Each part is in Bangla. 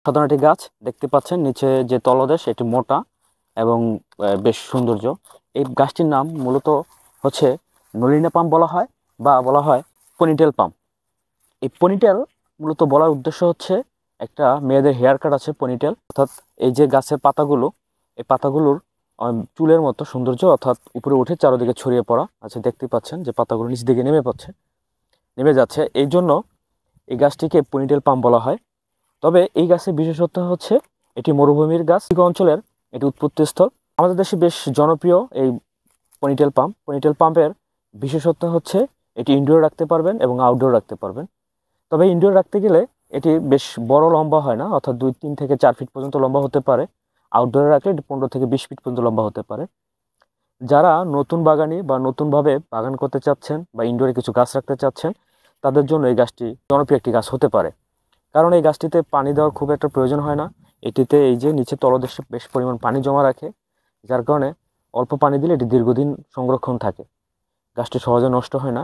সাধারণ একটি গাছ দেখতে পাচ্ছেন, নিচে যে তলদেশ এটি মোটা এবং বেশ সৌন্দর্য। এই গাছটির নাম মূলত হচ্ছে নলিনা পাম বলা হয়, বা বলা হয় পনিটেল পাম। এই পনিটেল মূলত বলার উদ্দেশ্য হচ্ছে একটা মেয়েদের হেয়ার কাট আছে পনিটেল, অর্থাৎ এই যে গাছের পাতাগুলো, এই পাতাগুলোর চুলের মতো সৌন্দর্য, অর্থাৎ উপরে উঠে চারদিকে ছড়িয়ে পড়া আছে। দেখতে পাচ্ছেন যে পাতাগুলো নিচ দিকে নেমে যাচ্ছে, এই জন্য এই গাছটিকে পনিটেল পাম বলা হয়। তবে এই গাছের বিশেষত্ব হচ্ছে এটি মরুভূমির গাছ, অঞ্চলের এটি উৎপত্তিস্থল। আমাদের দেশে বেশ জনপ্রিয় এই পনিটেল পাম্পের বিশেষত্ব হচ্ছে এটি ইনডোর রাখতে পারবেন এবং আউটডোর রাখতে পারবেন। তবে ইনডোর রাখতে গেলে এটি বেশ বড় লম্বা হয় না, অর্থাৎ 2-3 থেকে 4 ফিট পর্যন্ত লম্বা হতে পারে। আউটডোরে রাখলে এটি 15 থেকে 20 ফিট পর্যন্ত লম্বা হতে পারে। যারা নতুন বাগানি বা নতুনভাবে বাগান করতে চাচ্ছেন বা ইনডোরে কিছু গাছ রাখতে চাচ্ছেন, তাদের জন্য এই গাছটি জনপ্রিয় একটি গাছ হতে পারে। কারণ এই গাছটিতে পানি দেওয়ার খুব একটা প্রয়োজন হয় না। এটিতে এই যে নিচে তলদেশে বেশ পরিমাণ পানি জমা রাখে, যার কারণে অল্প পানি দিলে এটি দীর্ঘদিন সংরক্ষণ থাকে। গাছটি সহজে নষ্ট হয় না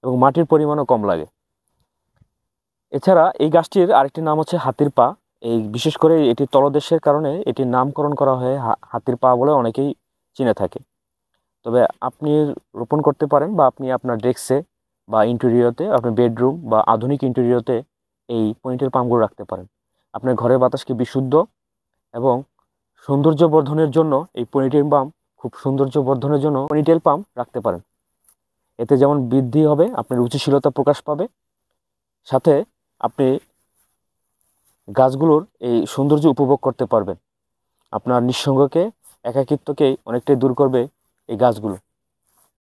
এবং মাটির পরিমাণও কম লাগে। এছাড়া এই গাছটির আরেকটি নাম হচ্ছে হাতির পা। এই বিশেষ করে এটির তলদেশের কারণে এটির নামকরণ করা হয় হাতির পা বলে অনেকেই চিনে থাকে। তবে আপনি রোপণ করতে পারেন, বা আপনি আপনার ডেস্কে বা ইন্টেরিয়রতে, আপনার বেডরুম বা আধুনিক ইন্টেরিয়রতে এই পনিটেল পামগুলো রাখতে পারেন। আপনার ঘরের বাতাসকে বিশুদ্ধ এবং সৌন্দর্য বর্ধনের জন্য এই পনিটেল পাম, খুব সৌন্দর্য বর্ধনের জন্য পনিটেল পাম রাখতে পারেন। এতে যেমন বৃদ্ধি হবে, আপনার রুচিশীলতা প্রকাশ পাবে, সাথে আপনি গাছগুলোর এই সৌন্দর্য উপভোগ করতে পারবেন। আপনার নিঃসঙ্গকে, একাকিত্বকে অনেকটাই দূর করবে এই গাছগুলো।